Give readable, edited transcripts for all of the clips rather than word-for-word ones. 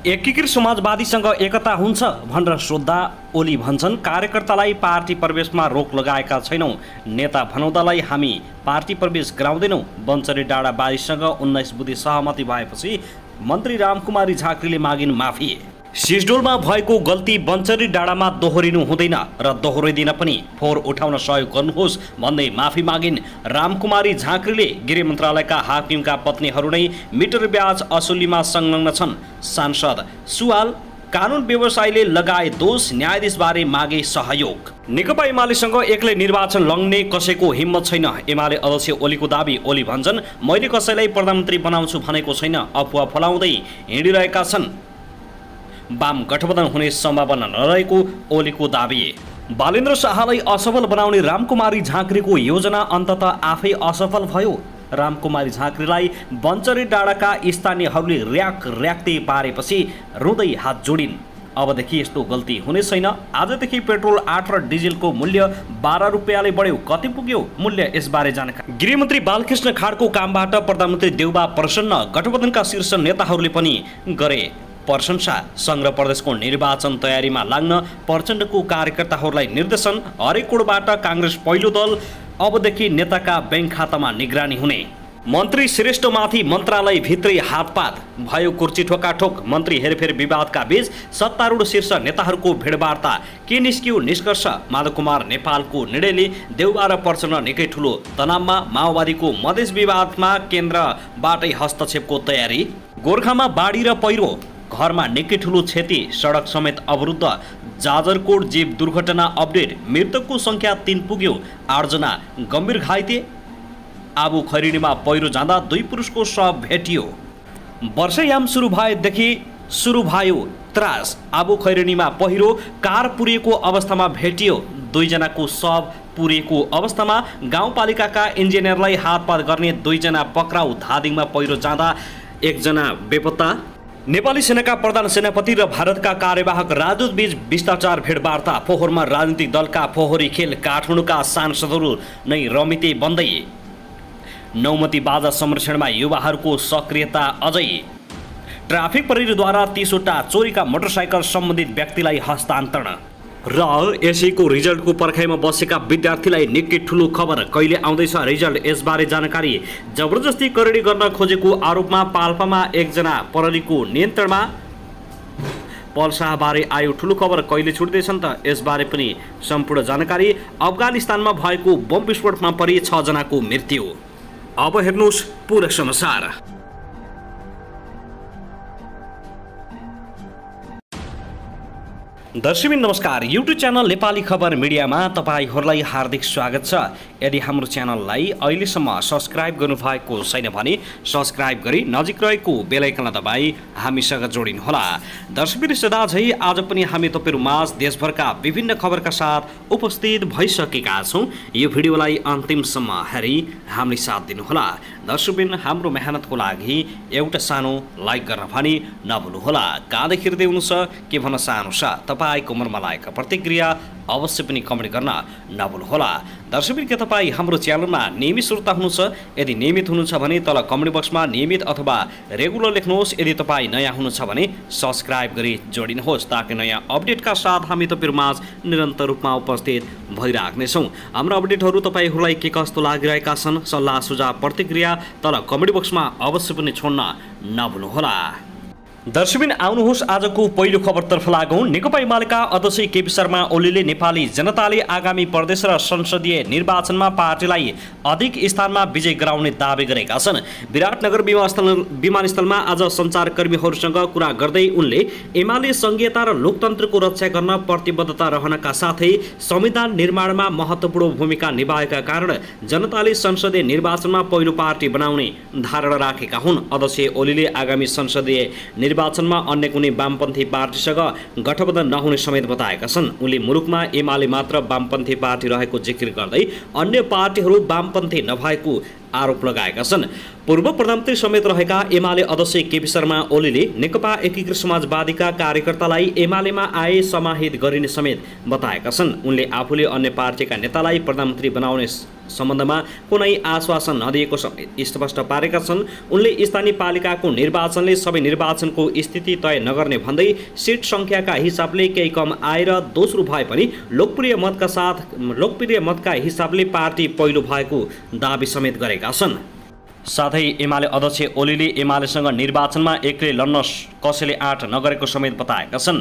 एकीकृत समाजवादीसँग एकता हुन्छ भनेर सोद्धा ओली भन्छन्, कार्यकर्तालाई पार्टी प्रवेशमा रोक लगाएका छैनौँ। नेता भनाउँदालाई हामी पार्टी प्रवेश गराउँदैनौँ। बन्चरी डाँडावासीसँग 19 बुँदे सहमति भएपछि मन्त्री रामकुमारी झाँक्रीले मागिन् माफी। सिजडोलमा भएको गल्ती बन्चरी डाँडामा दोहोरिनु हुँदैन र दोहोरिँदैन पनि, फोहोर उठाउन सहयोग गर्नुहोस् भन्दै माफी मागिन्। रामकुमारी झाँक्रीले गृह मन्त्रालयका हाकिमका पत्नीहरू नै मिटर ब्याज असुलीमा संलग्न छन्। सांसद सुवाल, कानुन व्यवसायीले लगाए दोष, न्यायाधीशबारे मागे सहयोग। नेकपा एमालेसँग एक्लै निर्वाचन लड्ने कसैको हिम्मत छैन। एमाले अध्यक्ष ओलीको दाबी। ओली भन्छन्, मैले कसैलाई प्रधानमन्त्री बनाउँछु भनेको छैन, अफवाह फैलाउँदै हिँडिरहेका छन्। वाम गठबन्धन हुने सम्भावना नरहेको ओलीको दाबी। बालेन्द्र शाहलाई असफल बनाउने रामकुमारी झाँक्रीको योजना अन्ततः आफै असफल भयो। रामकुमारी झाँक्रीलाई बन्चरी डाँडाका स्थानीयहरूले र्याक्दै पारेपछि रुँदै हात जोडिन्। अबदेखि यस्तो गल्ती हुने छैन। आजदेखि पेट्रोल 8 र डिजेलको मूल्य 12 रुपियाँले बढ्यो। कति पुग्यो मूल्य, यसबारे जानकारी। गृहमन्त्री बालकृष्ण खाडको कामबाट प्रधानमन्त्री देउबा प्रसन्न। गठबन्धनका शीर्ष नेताहरूले पनि गरे प्रशंसा। सङ्घ र प्रदेशको निर्वाचन तयारीमा लाग्न प्रचण्डको कार्यकर्ताहरूलाई निर्देशन। हरेक कोणबाट काङ्ग्रेस पहिलो दल। अबदेखि नेताका ब्याङ्क खातामा निगरानी हुने। मन्त्री श्रेष्ठमाथि मन्त्रालय भित्रै हातपात भयो। कुर्ची ठोकाठोक। मन्त्री हेरफेर विवादका बीच सत्तारूढ शीर्ष नेताहरूको भेटवार्ता। के निस्कियो निष्कर्ष? माधव कुमार नेपालको निर्णयले देउबा र प्रचण्ड निकै ठुलो तनावमा। माओवादीको मधेस विवादमा केन्द्रबाटै हस्तक्षेपको तयारी। गोर्खामा बाढी र पहिरो, घरमा निकै ठुलो क्षति, सडक समेत अवरुद्ध। जाजरकोट जीव दुर्घटना अपडेट। मृतकको संख्या 3 पुग्यो, 8 जना गम्भीर घाइते। आबु खैरेनीमा पहिरो जाँदा 2 पुरुषको शव भेटियो। वर्षायाम सुरु भएदेखि सुरु भयो त्रास। आबु खैरेनीमा पहिरो, कार पुरिएको अवस्थामा भेटियो। 2 जनाको शव पुरिएको अवस्थामा। गाउँपालिकाका इन्जिनियरलाई हातपात गर्ने 2 जना पक्राउ। धादिङमा पहिरो जाँदा 1 जना बेपत्ता। नेपाली सेनाका प्रधान सेनापति र भारतका कार्यवाहक राजदूत बीच शिष्टाचार भेटवार्ता। फोहोरमा राजनीतिक दलका फोहोरी खेल। काठमाडौँका सांसदहरू नै रमिते बन्दै। नौमती बाजा संरक्षणमा युवाहरूको सक्रियता अझै। ट्राफिक प्रहरीद्वारा 30वटा चोरीका मोटरसाइकल सम्बन्धित व्यक्तिलाई हस्तान्तरण। र एसईको रिजल्टको पर्खाइमा बसेका विद्यार्थीलाई निकै ठुलो खबर। कहिले आउँदैछ रिजल्ट, यसबारे जानकारी। जबरजस्ती करडी गर्न खोजेको आरोपमा पाल्पामा 1 जना प्रहरीको नियन्त्रणमा। पलशाहबारे आयो ठुलो खबर। कहिले छुट्दैछन् त, यसबारे पनि सम्पूर्ण जानकारी। अफगानिस्तानमा भएको बम विस्फोटमा परि 6 जनाको मृत्यु। अब हेर्नुहोस् पूरा समाचार। दर्शकबिन नमस्कार। युट्युब च्यानल नेपाली खबर मिडियामा तपाईहरूलाई हार्दिक स्वागत छ। यदि हाम्रो च्यानललाई अहिलेसम्म सब्स्क्राइब गर्नुभएको छैन भने सब्स्क्राइब गरी नजिक रहेको बेल आइकनलाई दबाई हामीसँग जोडिनुहोला। दर्शकबिन सदाझै आज पनि हामी तपाईहरुमाझ देशभरका विभिन्न खबरका साथ उपस्थित भइसकेका छौं। यो भिडियोलाई अन्तिमसम्म हेरी हामीले साथ दिनुहोला। दर्शकबिन हाम्रो मेहनतको लागि एउटा सानो लाइक गर्न पनि नभुल्नुहोला। कहाँदेखि हेर्दै हुनुहुन्छ, के भन्न चाहनुहुन्छ, तपाईको मनमा लागेका प्रतिक्रिया अवश्य पनि कमेन्ट गर्न नभुल्नुहोला। दर्शकबिन के तपाईँ हाम्रो च्यानलमा नियमित श्रोता हुनुहुन्छ? यदि नियमित हुनुहुन्छ भने तल कमेन्ट बक्समा नियमित अथवा रेगुलर लेख्नुहोस्। यदि तपाईँ नयाँ हुनुहुन्छ भने सब्स्क्राइब गरी जोडिनुहोस्, ताकि नयाँ अपडेटका साथ हामी तपाईहरुमाझ निरन्तर रूपमा उपस्थित भइराख्नेछौँ। हाम्रो अपडेटहरू तपाईहरूलाई के कस्तो लागिरहेका छन्, सल्लाह सुझाव प्रतिक्रिया तल कमेन्ट बक्समा अवश्य पनि छोड्न नभुल्नुहोला। दर्शकबिन आउनुहोस् आजको पहिलो खबरतर्फ लागौं। नेकपा एमालेका अध्यक्ष केपी शर्मा ओलीले नेपाली जनताले आगामी प्रदेश र संसदीय निर्वाचनमा पार्टीलाई अधिक स्थानमा विजय गराउने दावी गरेका छन्। विराटनगर विमानस्थलमा आज सञ्चारकर्मीहरूसँग कुरा गर्दै उनले एमाले संघीयता र लोकतन्त्रको रक्षा गर्न प्रतिबद्धता रहनका साथै संविधान निर्माणमा महत्त्वपूर्ण भूमिका निभाएका कारण जनताले संसदीय निर्वाचनमा पहिलो पार्टी बनाउने धारणा राखेका हुन्। अध्यक्ष ओलीले आगामी संसदीय निर्वाचनमा अन्य कुनै वामपन्थी पार्टीसँग गठबन्धन नहुने समेत बताएका छन्। उनले मुलुकमा एमाले मात्र वामपन्थी पार्टी रहेको जिकिर गर्दै अन्य पार्टीहरू वामपन्थी नभएको आरोप लगाएका छन्। पूर्व प्रधानमन्त्री समेत रहेका एमाले अध्यक्ष केपी शर्मा ओलीले नेकपा एकीकृत समाजवादीका कार्यकर्तालाई एमालेमा आए समाहित गरिने समेत बताएका छन्। उनले आफूले अन्य पार्टीका नेतालाई प्रधानमन्त्री बनाउने सम्बन्धमा कुनै आश्वासन नदिएको स्पष्ट पारेका छन्। उनले स्थानीय पालिकाको निर्वाचनले सबै निर्वाचनको स्थिति तय नगर्ने भन्दै सिट सङ्ख्याका हिसाबले केही कम आएर दोस्रो भए पनि लोकप्रिय मतका हिसाबले पार्टी पहिलो भएको दाबी समेत गरेका छन्। साथै एमाले अध्यक्ष ओलीले एमालेसँग निर्वाचनमा एक्लै लड्न कसैले आँट नगरेको समेत बताएका छन्।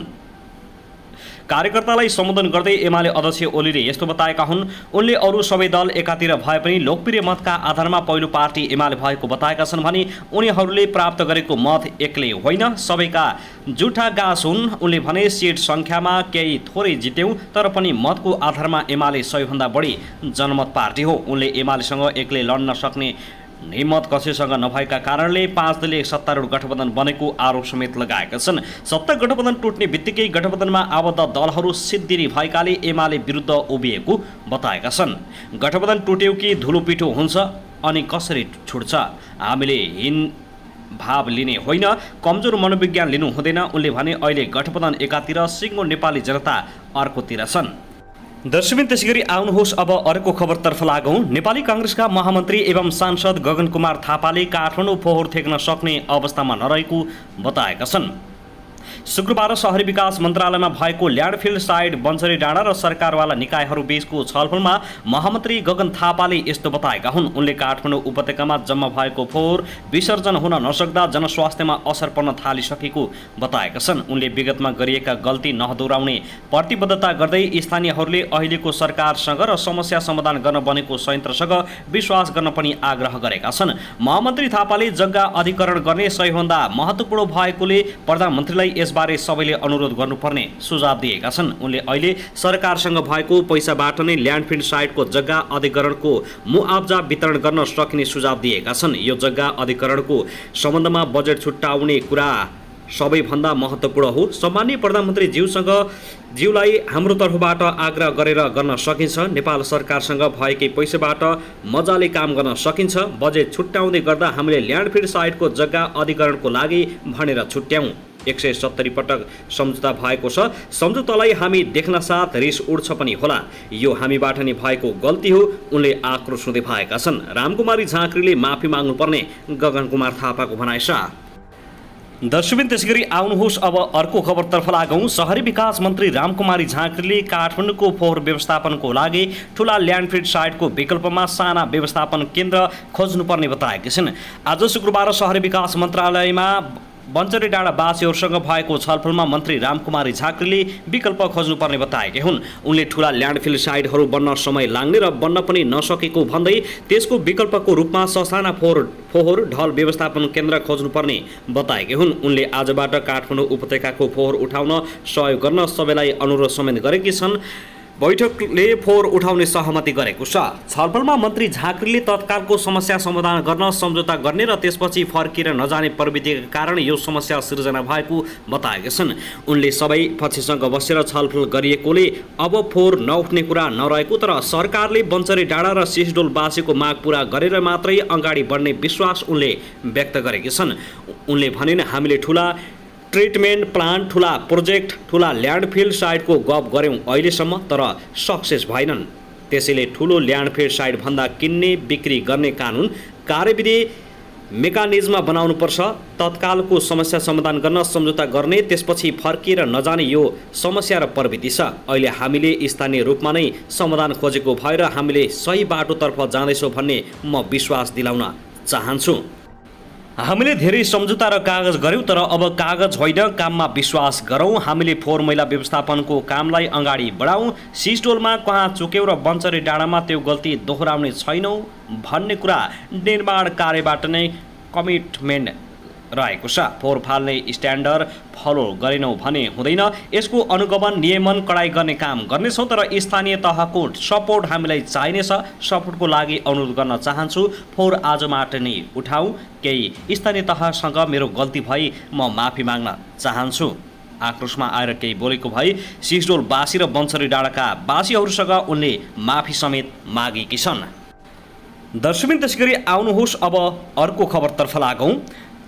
कार्यकर्तालाई सम्बोधन गर्दै एमाले अध्यक्ष ओलीले यस्तो बताएका हुन्। उनले अरू सबै दल एकातिर भए पनि लोकप्रिय मतका आधारमा पहिलो पार्टी एमाले भएको बताएका छन् भने उनीहरूले प्राप्त गरेको मत एक्लै होइन, सबैका जुठा गाँस हुन्। उनले भने सिट सङ्ख्यामा केही थोरै जित्यौँ तर पनि मतको आधारमा एमाले सबैभन्दा बढी जनमत पार्टी हो। उनले एमालेसँग एक्लै लड्न सक्ने हिम्मत कसैसँग नभएका कारणले 5 दलीय सत्तारूढ गठबन्धन बनेको आरोप समेत लगाएका छन्। सत्ता गठबन्धन टुट्ने बित्तिकै गठबन्धनमा आबद्ध दलहरू सिद्धिरी भएकाले एमाले विरुद्ध उभिएको बताएका छन्। गठबन्धन टुट्यो कि धुलो पिठो हुन्छ अनि कसरी छुट्छ? हामीले हीन भाव लिने होइन, कमजोर मनोविज्ञान लिनु हुँदैन। उनले भने अहिले गठबन्धन एकातिर, सिङ्गो नेपाली जनता अर्कोतिर छन्। दर्शकबिन त्यसैगरी आउनुहोस् अब अर्को खबरतर्फ लागौँ। नेपाली काङ्ग्रेसका महामन्त्री एवं सांसद गगन कुमार थापाले काठमाडौँ फोहोर थेक्न सक्ने अवस्थामा नरहेको बताएका छन्। शुक्रबार शहरी विकास मन्त्रालयमा भएको ल्यान्डफिल साइट बन्चरी डाँडा र सरकारवाला निकायहरू बीचको छलफलमा महामन्त्री गगन थापाले यस्तो बताएका हुन्। उनले काठमाडौँ उपत्यकामा जम्मा भएको फोहोर विसर्जन हुन नसक्दा जनस्वास्थ्यमा असर पर्न थालिसकेको बताएका छन्। उनले विगतमा गरिएका गल्ती नदोहोऱ्याउने प्रतिबद्धता गर्दै स्थानीयहरूले अहिलेको सरकारसँग र समस्या समाधान गर्न बनेको संयन्त्रसँग विश्वास गर्न पनि आग्रह गरेका छन्। महामन्त्री थापाले जग्गा अधिग्रहण गर्ने सबैभन्दा महत्त्वपूर्ण भएकोले प्रधानमन्त्रीलाई यसबारे सबैले अनुरोध गर्नुपर्ने सुझाव दिएका छन्। उनले अहिले सरकारसँग भएको पैसाबाट नै ल्यान्डफिल साइटको जग्गा अधिग्रहणको मुआब्जा वितरण गर्न सकिने सुझाव दिएका छन्। यो जग्गा अधिग्रहणको सम्बन्धमा बजेट छुट्याउने कुरा सबैभन्दा महत्त्वपूर्ण हो। सम्माननीय प्रधानमन्त्री ज्यूलाई हाम्रो तर्फबाट आग्रह गरेर गर्न सकिन्छ। नेपाल सरकारसँग भएकै पैसाबाट मजाले काम गर्न सकिन्छ। बजेट छुट्याउँदै गर्दा हामीले ल्यान्डफिल साइटको जग्गा अधिग्रहणको लागि भनेर छुट्याउँ। 170 पटक सम्झौता भएको छ। सम्झौतालाई हामी देख्न साथ रिस उठ्छ पनि होला। यो हामीबाट नै भएको गल्ती हो, उनले आक्रोश हुँदै भएका छन्। रामकुमारी झाँक्रीले माफी माग्नुपर्ने गगन कुमार थापाको भनाइ छ। दर्शकबिन त्यसैगरी आउनुहोस् अब अर्को खबरतर्फ लागौँ। शहरी विकास मन्त्री रामकुमारी झाँक्रीले काठमाडौँको फोहोर व्यवस्थापनको लागि ठुला ल्यान्डफिल साइटको विकल्पमा साना व्यवस्थापन केन्द्र खोज्नुपर्ने बताएकी छिन्। आज शुक्रबार शहरी विकास मन्त्रालयमा बन्चरी डाँडा वासीहरूसँग भएको छलफलमा मन्त्री रामकुमारी झाँक्रीले विकल्प खोज्नुपर्ने बताएके हुन्। उनले ठुला ल्यान्डफिल साइटहरू बन्न समय लाग्ने र बन्न पनि नसकेको भन्दै त्यसको विकल्पको रूपमा ससाना फोहोर ढल व्यवस्थापन केन्द्र खोज्नुपर्ने बताएके हुन्। उनले आजबाट काठमाडौँ उपत्यकाको फोहोर उठाउन सहयोग गर्न सबैलाई अनुरोध समेत गरेकी छन्। बैठकले फोहोर उठाउने सहमति गरेको छ। छलफलमा मन्त्री झाँक्रीले तत्कालको समस्या समाधान गर्न सम्झौता गर्ने र त्यसपछि फर्किएर नजाने प्रविधिका कारण यो समस्या सिर्जना भएको बताएका छन्। उनले सबै पक्षसँग बसेर छलफल गरिएकोले अब फोहोर नउठ्ने कुरा नरहेको तर सरकारले बन्चरी डाँडा र सिसडोलवासीको माग पूरा गरेर मात्रै अगाडि बढ्ने विश्वास उनले व्यक्त गरेका छन्। उनले भनिन्, हामीले ठुला ट्रिटमेन्ट प्लान्ट, ठुला प्रोजेक्ट, ठुला ल्यान्डफिल साइटको गफ गऱ्यौँ अहिलेसम्म तर सक्सेस भएनन्। त्यसैले ठुलो ल्यान्डफिल साइटभन्दा किन्ने बिक्री गर्ने कानुन कार्यविधि मेकानिजम बनाउनुपर्छ। तत्कालको समस्या समाधान गर्न सम्झौता गर्ने, त्यसपछि फर्किएर नजाने यो समस्या र प्रविधि छ। अहिले हामीले स्थानीय रूपमा नै समाधान खोजेको भएर हामीले सही बाटोतर्फ जाँदैछौँ भन्ने म विश्वास दिलाउन चाहन्छु। हामीले धेरै सम्झौता र कागज गर्यौँ तर अब कागज होइन, काममा विश्वास गरौँ। हामीले फोहोर मैला व्यवस्थापनको कामलाई अगाडि बढाउँ। सिसडोलमा कहाँ चुक्यौँ र बन्चरी डाँडामा त्यो गल्ती दोहोऱ्याउने छैनौँ भन्ने कुरा निर्माण कार्यबाट नै कमिटमेन्ट रहेको छ। फोहोर फाल्ने स्ट्यान्डर्ड फलो गरेनौँ भने हुँदैन। यसको अनुगमन नियमन कडाइ गर्ने काम गर्नेछौँ तर स्थानीय तहको सपोर्ट हामीलाई चाहिनेछ। सपोर्टको लागि अनुरोध गर्न चाहन्छु। फोहोर आजबाट नै उठाउँ। केही स्थानीय तहसँग मेरो गल्ती भई म माफी माग्न चाहन्छु। आक्रोशमा आएर केही बोलेको भई सिसडोलवासी र बन्चरी डाँडाका वासीहरूसँग उनले माफी समेत मागेकी छन्। दर्शकबिन त्यसैगरी आउनुहोस् अब अर्को खबरतर्फ लागौँ।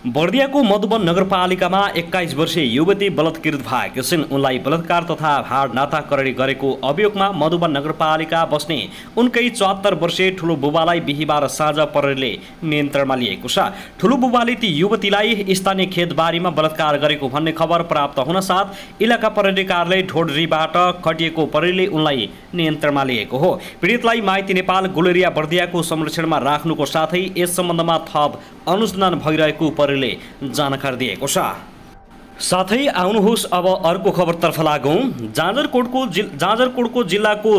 बर्दियाको मधुवन नगरपालिकामा 21 वर्षीय युवती बलात्कृत भएकी छिन्। उनलाई बलात्कार तथा भाड नाताकरणी गरेको अभियोगमा मधुवन नगरपालिका बस्ने उनकै 74 वर्षीय ठुलो बुबालाई बिहीबार साँझ प्रहरीले नियन्त्रणमा लिएको छ। ठुलो बुबाले ती युवतीलाई स्थानीय खेतबारीमा बलात्कार गरेको भन्ने खबर प्राप्त हुनसाथ इलाका प्रहरी कार्यालय ढोडरीबाट खटिएको प्रहरीले उनलाई नियन्त्रणमा लिएको हो। पीडितलाई माइती नेपाल गुलेरिया बर्दियाको संरक्षणमा राख्नुको साथै यस सम्बन्धमा थप अनुसन्धान भइरहेको प्रहरीले जानकारी दिएको छ। साथै आउनुहोस् अब अर्को खबरतर्फ लागौँ। जाजरकोटको जिल्लाको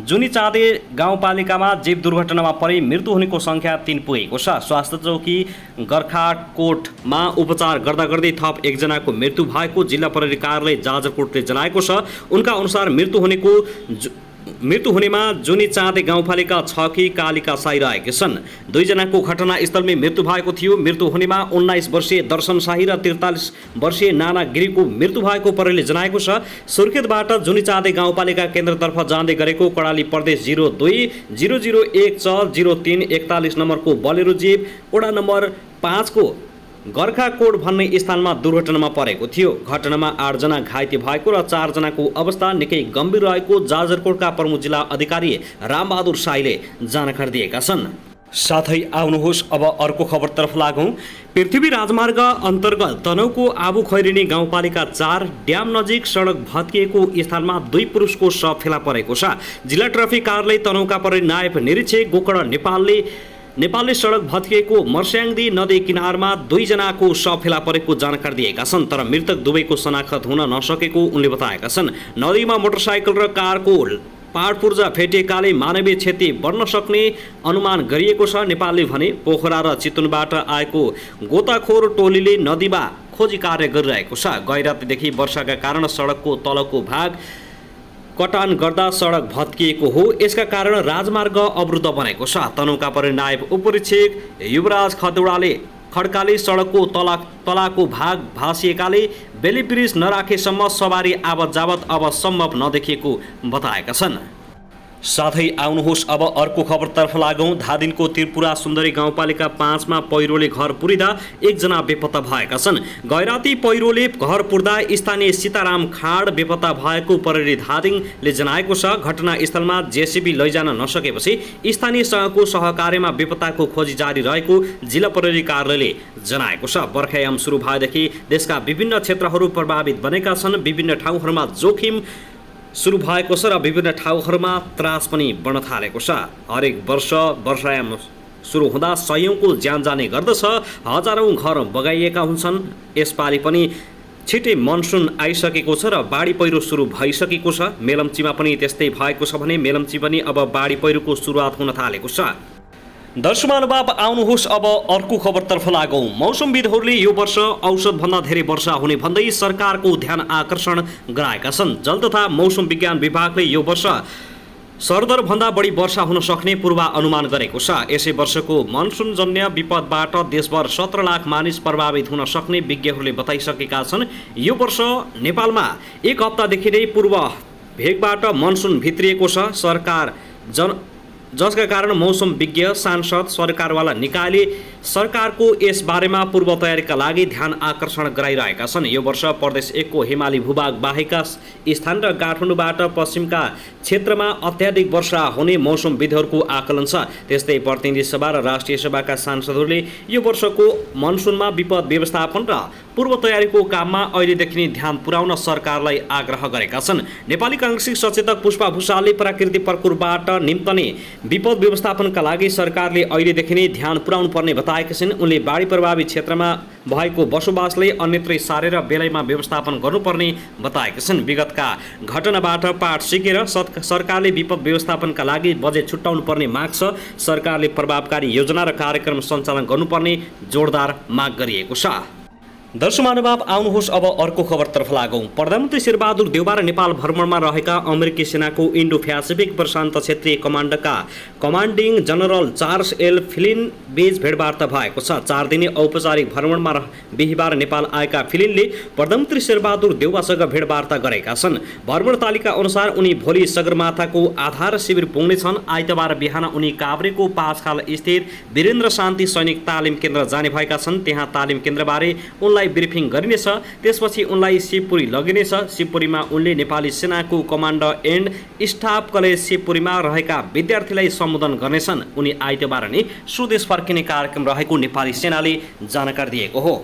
जुनीचाँदे गाउँपालिकामा जीव दुर्घटनामा परि मृत्यु हुनेको सङ्ख्या 3 पुगेको छ। स्वास्थ्य चौकी गर्खाकोटमा उपचार गर्दा गर्दै थप एकजनाको मृत्यु भएको जिल्ला प्रहरी कार्यालय जाजरकोटले जनाएको छ। उनका अनुसार मृत्यु हुनेमा जुनीचाँदे गाउँपालिका 6 की कालिका साई रहेका छन्। 2 जनाको घटनास्थलमै मृत्यु भएको थियो। मृत्यु हुनेमा 19 वर्षीय दर्शन शाही र 43 वर्षीय नाना गिरीको मृत्यु भएको प्रहरीले जनाएको छ। सुर्खेतबाट जुनीचाँदे गाउँपालिका केन्द्रतर्फ जाँदै गरेको कर्णाली प्रदेश 02-0016-0341 नम्बरको बलेरो जीप वडा नम्बर 5 को गर्खाकोट भन्ने स्थानमा दुर्घटनामा परेको थियो। घटनामा 8 जना घाइते भएको र 4 जनाको अवस्था निकै गम्भीर रहेको जाजरकोटका प्रमुख जिल्ला अधिकारी रामबहादुर साईले जानकारी दिएका छन्। साथै आउनुहोस् अब अर्को खबरतर्फ लागौँ। पृथ्वी राजमार्ग अन्तर्गत तनहुको आबु खैरेनी गाउँपालिका 4 ड्याम नजिक सडक भत्किएको स्थानमा 2 पुरुषको शव फेला परेको छ। जिल्ला ट्राफिक कार्यालय तनहुका प्रहरी नायब निरीक्षक गोकर्ण नेपालले सडक भत्किएको मर्स्याङदी नदी किनारमा 2 जनाको शव फेला परेको जानकारी दिएका छन्। तर मृतक दुवैको शनाखत हुन नसकेको उनले बताएका छन्। नदीमा मोटरसाइकल र कारको पाडपुर्जा फेटिएकाले मानवीय क्षति बढ्न सक्ने अनुमान गरिएको छ। नेपालले भने पोखरा र चितवनबाट आएको गोताखोर टोलीले नदीमा खोजी कार्य गरिरहेको छ। गैरातीदेखि वर्षाका कारण सडकको तलको भाग कटान गर्दा सडक भत्किएको हो। यसका कारण राजमार्ग अवरुद्ध बनेको छ। तनहुका प्रहरी नायब उपरीक्षक युवराज खड्काले सडकको तलाको भाग भाँसिएकाले बेली ब्रिज नराखेसम्म सवारी आवत जावत अब सम्भव नदेखिएको बताएका छन्। साथै आउनुहोस् अब अर्को खबरतर्फ लागौँ। धादिङको त्रिपुरा सुन्दरी गाउँपालिका 5 मा पहिरोले घर पुरिँदा 1 जना बेपत्ता भएका छन्। गैराती पहिरोले घर पुर्दा स्थानीय सीताराम खाड बेपत्ता भएको प्रहरी धादिङले जनाएको छ। घटनास्थलमा जेसीबी लैजान नसकेपछि स्थानीयसँगको सहकार्यमा बेपत्ताको खोजी जारी रहेको जिल्ला प्रहरी कार्यालयले जनाएको छ। बर्खायाम सुरु भएदेखि देशका विभिन्न क्षेत्रहरू प्रभावित बनेका छन्। विभिन्न ठाउँहरूमा जोखिम सुरु भएको छ र विभिन्न ठाउँहरूमा त्रास पनि बढ्न थालेको छ। हरेक वर्ष वर्षायाम सुरु हुँदा सयौंको ज्यान जाने गर्दछ। हजारौं घर बगाइएका हुन्छन्। यसपालि पनि छिटै मनसुन आइसकेको छ र बाढी पहिरो सुरु भइसकेको छ। मेलम्चीमा पनि त्यस्तै भएको छ भने मेलम्ची पनि अब बाढी पहिरोको सुरुवात हुन थालेको छ। दर्शक महानुभाव आउनुहोस् अब अर्को खबरतर्फ लागौँ। मौसमविदहरूले यो वर्ष औसतभन्दा धेरै वर्षा हुने भन्दै सरकारको ध्यान आकर्षण गराएका छन्। जल तथा मौसम विज्ञान विभागले यो वर्ष सरदरभन्दा बढी वर्षा हुन सक्ने पूर्वानुमान गरेको छ। यसै वर्षको मनसुनजन्य विपदबाट देशभर 17 लाख मानिस प्रभावित हुन सक्ने विज्ञहरूले बताइसकेका छन्। यो वर्ष नेपालमा 1 हप्तादेखि नै पूर्व भेगबाट मनसुन भित्रिएको छ। जसका कारण मौसम विज्ञ, सांसद, सरकारवाला निकायले सरकारको यस बारेमा पूर्व तयारीका लागि ध्यान आकर्षण गराइरहेका छन्। यो वर्ष प्रदेश 1 को हिमाली भूभाग बाहेकका स्थान र काठमाडौँबाट पश्चिमका क्षेत्रमा अत्याधिक वर्षा हुने मौसमविदहरूको आकलन छ। त्यस्तै प्रतिनिधि सभा र राष्ट्रिय सभाका सांसदहरूले यो वर्षको मनसुनमा विपद व्यवस्थापन र पूर्व तयारीको काममा अहिलेदेखि नै ध्यान पुर्याउन सरकारलाई आग्रह गरेका छन्। नेपाली काङ्ग्रेसी सचेतक पुष्पा भुषालले प्राकृतिक प्रकोपबाट निम्तने विपद व्यवस्थापनका लागि सरकारले अहिलेदेखि नै ध्यान पुर्याउनु पर्ने बताएका छन्। उनले बाढी प्रभावित क्षेत्रमा भएको बसोबासले अन्यत्रै सारेर बेलैमा व्यवस्थापन गर्नुपर्ने बताएका छन्। विगतका घटनाबाट पाठ सिकेर सरकारले विपद व्यवस्थापनका लागि बजेट छुट्याउनु पर्ने माग छ। सरकारले प्रभावकारी योजना र कार्यक्रम सञ्चालन गर्नुपर्ने जोडदार माग गरिएको छ। दर्शक महानुभाव आउनुहोस् अब अर्को खबरतर्फ लागौं। प्रधानमन्त्री शेरबहादुर देउवा र नेपाल भ्रमणमा रहेका अमेरिकी सेनाको इन्डो प्यासिफिक प्रशान्त क्षेत्रीय कमान्डका कमान्डिङ जनरल चार्ल्स एल फिलिन बीच भेटवार्ता भएको छ। 4 दिने औपचारिक भ्रमणमा बिहिबार नेपाल आएका फिलिनले प्रधानमन्त्री शेरबहादुर देउवासँग भेटवार्ता गरेका छन्। भ्रमण तालिका अनुसार उनी भोलि सगरमाथाको आधार शिविर पुग्नेछन्। आइतबार बिहान उनी काभ्रेको पाँचखाल स्थित वीरेन्द्र शान्ति सैनिक तालिम केन्द्र जाने भएका छन्। त्यहाँ तालिम केन्द्रबारे उनलाई ब्रिफिङ गरिनेछ। त्यसपछि उनलाई शिवपुरी लगिनेछ। शिवपुरीमा उनले नेपाली सेनाको कमान्ड एन्ड स्टाफ कलेज शिवपुरीमा रहेका विद्यार्थीलाई सम्बोधन गर्नेछन्। उनी आइतबार नै स्वदेश फर्किने कार्यक्रम रहेको नेपाली सेनाले जानकारी दिएको हो।